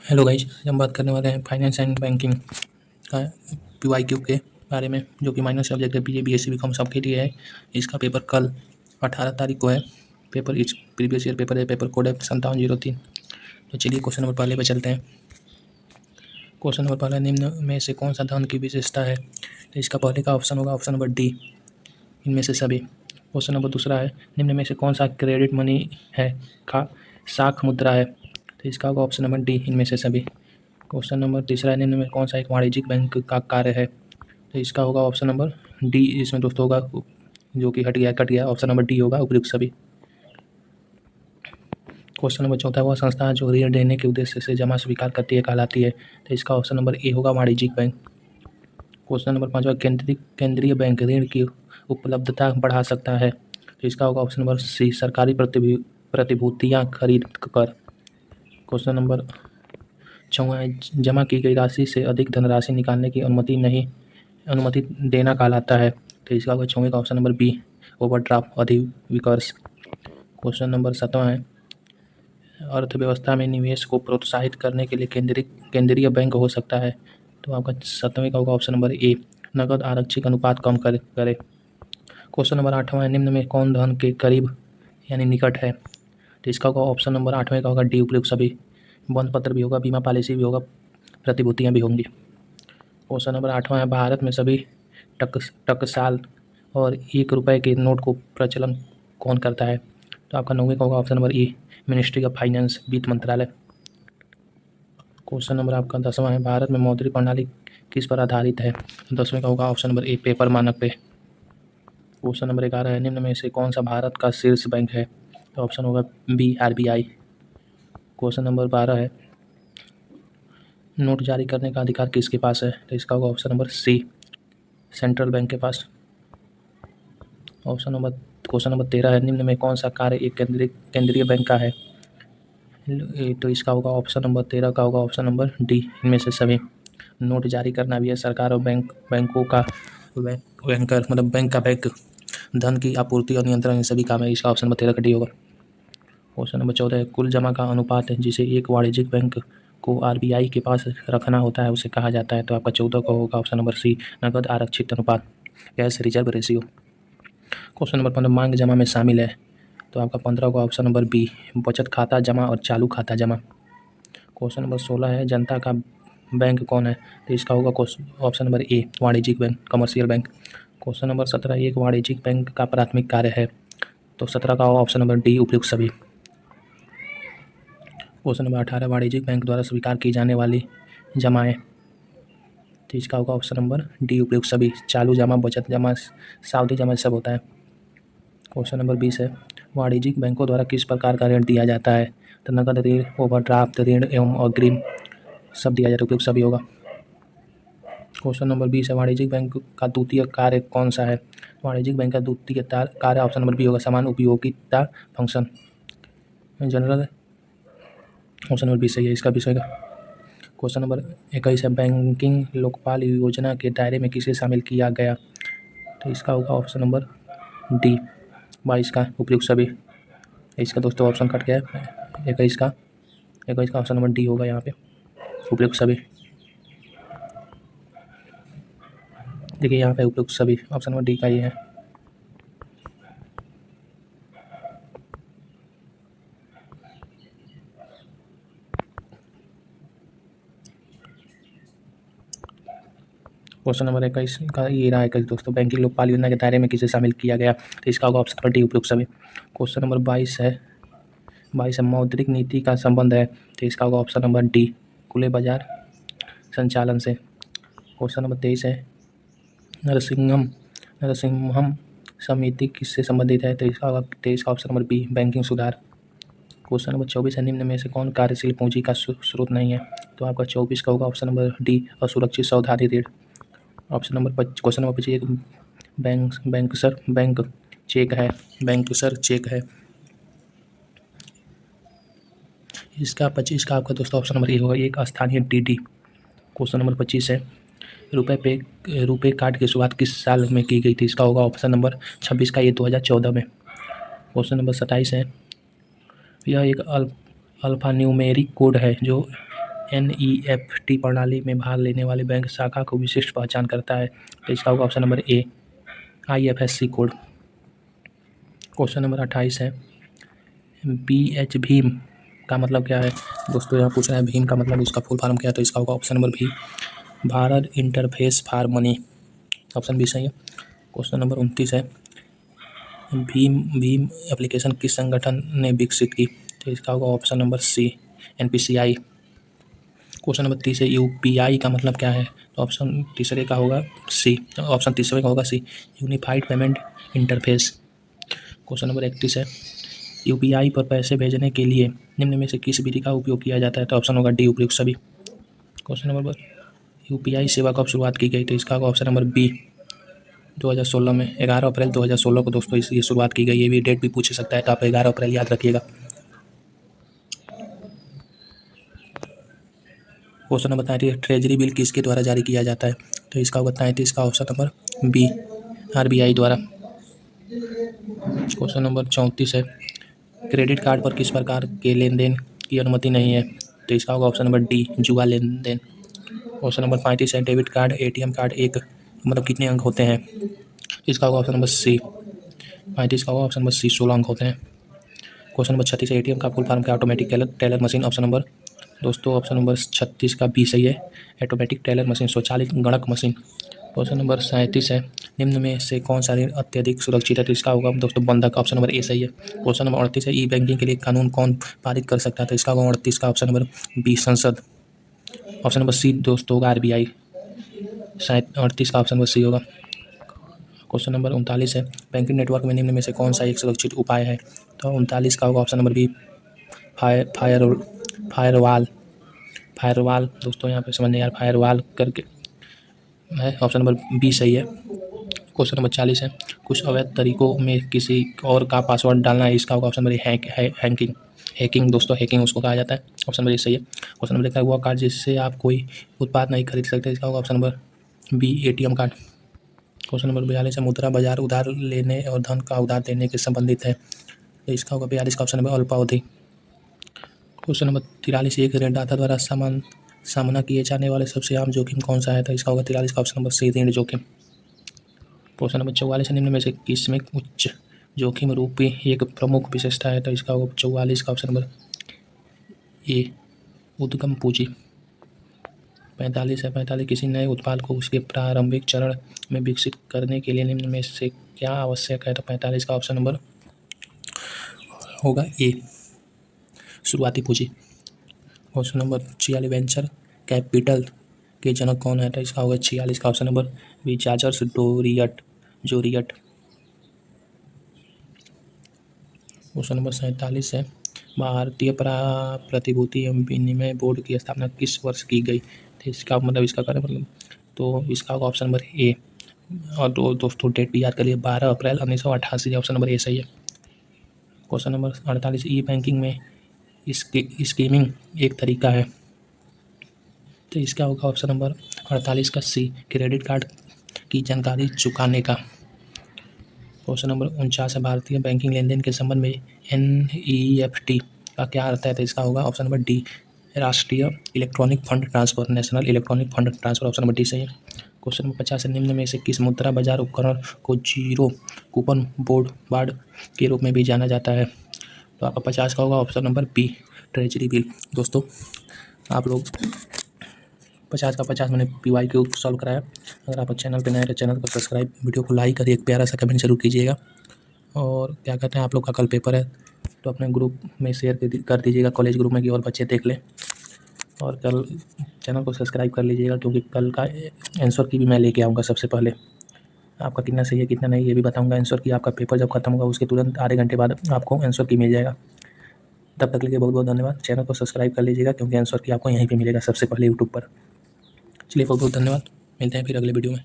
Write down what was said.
Hello guys, आज हम बात करने वाले हैं फाइनेंस एंड बैंकिंग का पीवाईक्यू के बारे में, जो कि माइनर सब्जेक्ट है बीए बीएससी बीकॉम सबके लिए है। इसका पेपर कल 18 तारीख को है। पेपर इस प्रीवियस ईयर पेपर है। पेपर कोड है 5703। तो चलिए क्वेश्चन नंबर पहले पे चलते हैं। क्वेश्चन नंबर पहला, निम्न में से कौन सा धन की विशेषता है? तो इसका पहले का ऑप्शन होगा ऑप्शन नंबर डी, इनमें से सभी। क्वेश्चन नंबर दूसरा है, निम्न में से कौन सा क्रेडिट मनी है? साख मुद्रा है? तो इसका होगा ऑप्शन नंबर डी, इनमें से सभी। क्वेश्चन नंबर तीसरा है, निम्न में कौन सा एक वाणिज्यिक बैंक का कार्य है? तो इसका होगा ऑप्शन नंबर डी, इसमें दोस्तों होगा जो कि कट गया, ऑप्शन नंबर डी होगा उपयुक्त सभी। क्वेश्चन नंबर चौथा, वह संस्था जो ऋण देने के उद्देश्य से जमा स्वीकार करती है कहलाती है? तो इसका ऑप्शन नंबर ए होगा वाणिज्यिक बैंक। क्वेश्चन नंबर पाँचवा, केंद्रीय बैंक ऋण की उपलब्धता बढ़ा सकता है? तो इसका होगा ऑप्शन नंबर सी, सरकारी प्रतिभूतियाँ खरीद कर। क्वेश्चन नंबर छवा, जमा की गई राशि से अधिक धनराशि निकालने की अनुमति देना कहलाता है? तो इसका होगा छवें का ऑप्शन नंबर बी, ओवरड्राफ्ट अधिविकर्ष। क्वेश्चन नंबर 7वां है, अर्थव्यवस्था में निवेश को प्रोत्साहित करने के लिए केंद्रीय बैंक हो सकता है? तो आपका 7वें का होगा ऑप्शन नंबर ए, नकद आरक्षित अनुपात कम करे। क्वेश्चन नंबर 8वां है, निम्न में कौन धन के करीब यानी निकट है? तो इसका होगा ऑप्शन नंबर 8वें का होगा डी, उपयुक्त सभी। बंध पत्र भी होगा, बीमा पॉलिसी भी होगा, प्रतिभूतियाँ भी होंगी। क्वेश्चन नंबर 8वां है, भारत में सभी टकसाल और 1 रुपये के नोट को प्रचलन कौन करता है? तो आपका 9वें का होगा option number E, ministry of finance, वित्त मंत्रालय। क्वेश्चन नंबर आपका 10वां है, भारत में मौद्रिक प्रणाली किस पर आधारित है? 10वें का होगा ऑप्शन नंबर ए, पेपर मानक पे। क्वेश्चन नंबर 11 है, निम्न में से कौन सा भारत का शीर्ष बैंक है? तो ऑप्शन होगा बी, आरबीआई। क्वेश्चन नंबर 12 है, नोट जारी करने का अधिकार किसके पास है? तो इसका होगा option number C, central bank के पास। क्वेश्चन नंबर 13 है, निम्न में कौन सा कार्य एक केंद्रीय बैंक का है? तो इसका होगा ऑप्शन नंबर 13 का होगा ऑप्शन नंबर डी, इनमें से सभी। नोट जारी करना भी है, सरकार और बैंकों का बैंक का बैंक, धन की आपूर्ति और नियंत्रण, इन सभी काम है। इसका ऑप्शन नंबर 13 का डी होगा। क्वेश्चन नंबर 14 है, कुल जमा का अनुपात है जिसे एक वाणिज्यिक बैंक को आरबीआई के पास रखना होता है उसे कहा जाता है? तो आपका 14 का होगा ऑप्शन नंबर सी, नकद आरक्षित अनुपात, cash reserve ratio. Question number 15, मांग जमा में शामिल है? तो आपका 15 का ऑप्शन नंबर बी, बचत खाता जमा और चालू खाता जमा। क्वेश्चन नंबर 16 है, जनता का बैंक कौन है? तो इसका होगा ऑप्शन नंबर ए, वाणिज्यिक bank, commercial bank. Question number 17, एक वाणिज्यिक बैंक का प्राथमिक कार्य है? तो 17 का होगा ऑप्शन नंबर डी, उपयुक्त सभी। क्वेश्चन नंबर 18, वाणिज्यिक बैंक द्वारा स्वीकार की जाने वाली जमाएँ? तो इसका होगा ऑप्शन नंबर डी, उपयुक्त सभी। चालू जमा, बचत जमा, सावधि जमा सब होता है। क्वेश्चन नंबर 20 है, वाणिज्यिक बैंकों द्वारा किस प्रकार का ऋण दिया जाता है? तो नकद ऋण, ओवरड्राफ्ट ऋण एवं अग्रिम सब दिया जाता है, उपयुक्त सभी होगा। क्वेश्चन नंबर 20 है, वाणिज्यिक बैंक का द्वितीय कार्य कौन सा है? वाणिज्यिक बैंक का द्वितीय कार्य ऑप्शन नंबर बी होगा, समान उपयोगिता फंक्शन, जनरल। ऑप्शन नंबर 20 सही है, इसका विषय का। क्वेश्चन नंबर 21 है, बैंकिंग लोकपाल योजना के दायरे में किसे शामिल किया गया? तो इसका होगा ऑप्शन नंबर डी, 22 का, उपयुक्त सभी। इसका दोस्तों ऑप्शन कट गया है, 21 का ऑप्शन नंबर डी होगा यहाँ पे, उपयुक्त सभी। देखिए यहाँ पे उपयुक्त सभी ऑप्शन नंबर डी का ही है। क्वेश्चन नंबर 21 का ये रहा 21 दोस्तों, बैंकिंग लोकपाल योजना के दायरे में किसे शामिल किया गया? तो इसका होगा ऑप्शन नंबर डी, उपयुक्त सभी। क्वेश्चन नंबर 22 है, मौद्रिक नीति का संबंध है? तो इसका होगा ऑप्शन नंबर डी, खुले बाजार संचालन से। क्वेश्चन नंबर 23 है, नरसिंहम समिति किससे संबंधित है? तो इसका होगा 23 का ऑप्शन नंबर बी, बैंकिंग सुधार। क्वेश्चन नंबर 24 है, निम्न में से कौन कार्यशील पूंजी का स्रोत नहीं है? तो आपका 24 का होगा ऑप्शन नंबर डी, असुरक्षित सावधानी ऋण। क्वेश्चन नंबर 25, बैंकसर चेक है। इसका 25 का आपका दोस्तों ऑप्शन नंबर ए होगा, एक स्थानीय डीडी। क्वेश्चन नंबर 25 है, रुपए कार्ड की शुरुआत किस साल में की गई थी? इसका होगा ऑप्शन नंबर 26 का, ये 2014 में। क्वेश्चन नंबर 27 है, यह एक अल्फान्यूमेरिक कोड है जो NEFT प्रणाली में भाग लेने वाले बैंक शाखा को विशिष्ट पहचान करता है, तो इसका होगा option number A IFSC code. Question number 28 है, BH भीम का मतलब क्या है। दोस्तों यहाँ पूछ रहा है भीम का मतलब, उसका फुल फॉर्म क्या है, तो इसका होगा option number B Bharat interface for money, option B सही है। क्वेश्चन नंबर 29 है, भीम एप्लीकेशन किस संगठन ने विकसित की, तो इसका होगा option number C NPCI। Question number 30 है, UPI का मतलब क्या है, तो ऑप्शन तीसरे का होगा सी, ऑप्शन तीसरे का होगा C unified payment interface. Question number 31 है, UPI पर पैसे भेजने के लिए निम्न में से किस विधि का उपयोग किया जाता है, तो ऑप्शन होगा डी उपयुक्त सभी। क्वेश्चन नंबर UPI सेवा कब शुरुआत की गई, तो इसका होगा ऑप्शन नंबर बी 2016 में 11 अप्रैल 2016 को दोस्तों ये शुरुआत की गई। ये भी डेट भी पूछ सकता है, तो आप 11 अप्रैल याद रखिएगा। क्वेश्चन नंबर 33, ट्रेजरी बिल किसके द्वारा जारी किया जाता है, तो इसका होगा 33 का ऑप्शन नंबर बी RBI द्वारा। क्वेश्चन नंबर 34 है, क्रेडिट कार्ड पर किस प्रकार के लेन देन की अनुमति नहीं है, तो इसका होगा ऑप्शन नंबर डी जुआ लेन देन। क्वेश्चन नंबर 35 है, डेबिट कार्ड ATM कार्ड एक मतलब कितने अंक होते हैं, इसका होगा ऑप्शन नंबर सी 35 का होगा ऑप्शन नंबर सी 16 अंक होते हैं। क्वेश्चन नंबर 36 है, ATM का फुल फॉर्म क्या, automatic teller machine, option number दोस्तों ऑप्शन नंबर 36 का बी सही है, ऑटोमेटिक टेलर मशीन स्वचालित गणक मशीन। क्वेश्चन नंबर 37 है, निम्न में से कौन सा ऋण अत्यधिक सुरक्षित है, तो इसका होगा दोस्तों बंधक, ऑप्शन नंबर ए सही है। क्वेश्चन नंबर 38 है, ई बैंकिंग के लिए कानून कौन पारित कर सकता है, तो इसका होगा 38 का ऑप्शन नंबर बी संसद, ऑप्शन नंबर सी दोस्तों होगा RBI। 38 का ऑप्शन नंबर सी होगा। क्वेश्चन नंबर 39 है, बैंकिंग नेटवर्क में निम्न में से कौन सा एक सुरक्षित उपाय है, तो 39 का होगा ऑप्शन नंबर बी फायरवॉल दोस्तों यहाँ पे समझने यार, फायरवॉल करके है, ऑप्शन नंबर बी सही है। क्वेश्चन नंबर 40 है, कुछ अवैध तरीकों में किसी और का पासवर्ड डालना है, इसका होगा ऑप्शन नंबर हैकिंग दोस्तों, हैकिंग उसको कहा जाता है, ऑप्शन नंबर ए सही है। क्वेश्चन नंबर 1 वो कार्ड जिससे आप कोई उत्पाद नहीं खरीद सकते, इसका होगा option number B ATM card. Question number 42 है, मुद्रा बाजार उधार लेने और धन का उधार देने के संबंधित है, तो इसका होगा 42 का ऑप्शन नंबर अल्पावधि। क्वेश्चन नंबर 43, एक ऋणदाता द्वारा सामना किए जाने वाले सबसे आम जोखिम कौन सा है, तो इसका होगा 43 का ऑप्शन नंबर सी ऋण जोखिम। क्वेश्चन नंबर 44, निम्न में से किसमें उच्च जोखिम रूपी एक प्रमुख विशेषता है, तो इसका होगा 44 का ऑप्शन नंबर ए उद्गम पूंजी। 45 है, 45 किसी नए उत्पाद को उसके प्रारंभिक चरण में विकसित करने के लिए निम्न में से क्या आवश्यक है, तो 45 का ऑप्शन नंबर होगा ए शुरुआती पूंजी। क्वेश्चन नंबर 46, वेंचर कैपिटल के जनक कौन है, तो इसका होगा 46 का option number B Charles Joriot. Question number 47 है, भारतीय प्रतिभूति एवं विनिमय बोर्ड की स्थापना किस वर्ष की गई, तो इसका मतलब इसका क्या मतलब, तो इसका होगा ऑप्शन नंबर ए, और दोस्तों डेट भी याद करिए 12 अप्रैल 1988, ऑप्शन नंबर ए सही है। क्वेश्चन नंबर 48, ई बैंकिंग में स्कीमिंग एक तरीका है, तो इसका होगा ऑप्शन नंबर 48 का सी क्रेडिट कार्ड की जानकारी चुकाने का। क्वेश्चन नंबर 49 है, भारतीय बैंकिंग लेन देन के संबंध में NEFT का क्या अर्थ है, तो इसका होगा ऑप्शन नंबर डी राष्ट्रीय electronic fund transfer, national electronic fund transfer, option number D सही है। क्वेश्चन नंबर 50 है, निम्न में से किस मुद्रा बाजार उपकरण को जीरो कूपन बांड के रूप में भी जाना जाता है, तो आपका 50 का होगा option number B treasury bill. दोस्तों आप लोग 50 का 50 मैंने PYQ सॉल्व कराया। अगर आप चैनल पे नए हैं तो चैनल को सब्सक्राइब, वीडियो को लाइक करिए, एक प्यारा सा कमेंट जरूर कीजिएगा। और क्या कहते हैं, आप लोग का कल पेपर है तो अपने ग्रुप में शेयर कर दीजिएगा, कॉलेज ग्रुप में, कि और बच्चे देख लें। और कल चैनल को सब्सक्राइब कर लीजिएगा, क्योंकि कल का आंसर की भी मैं लेके आऊँगा सबसे पहले। आपका कितना सही है कितना नहीं ये भी बताऊँगा। आंसर की आपका पेपर जब खत्म होगा उसके तुरंत आधे घंटे बाद आपको आंसर की मिल जाएगा। तब तक के लिए बहुत बहुत धन्यवाद। चैनल को सब्सक्राइब कर लीजिएगा, क्योंकि आंसर की आपको यहीं पे मिलेगा सबसे पहले यूट्यूब पर। चलिए बहुत बहुत धन्यवाद, मिलते हैं फिर अगले वीडियो में।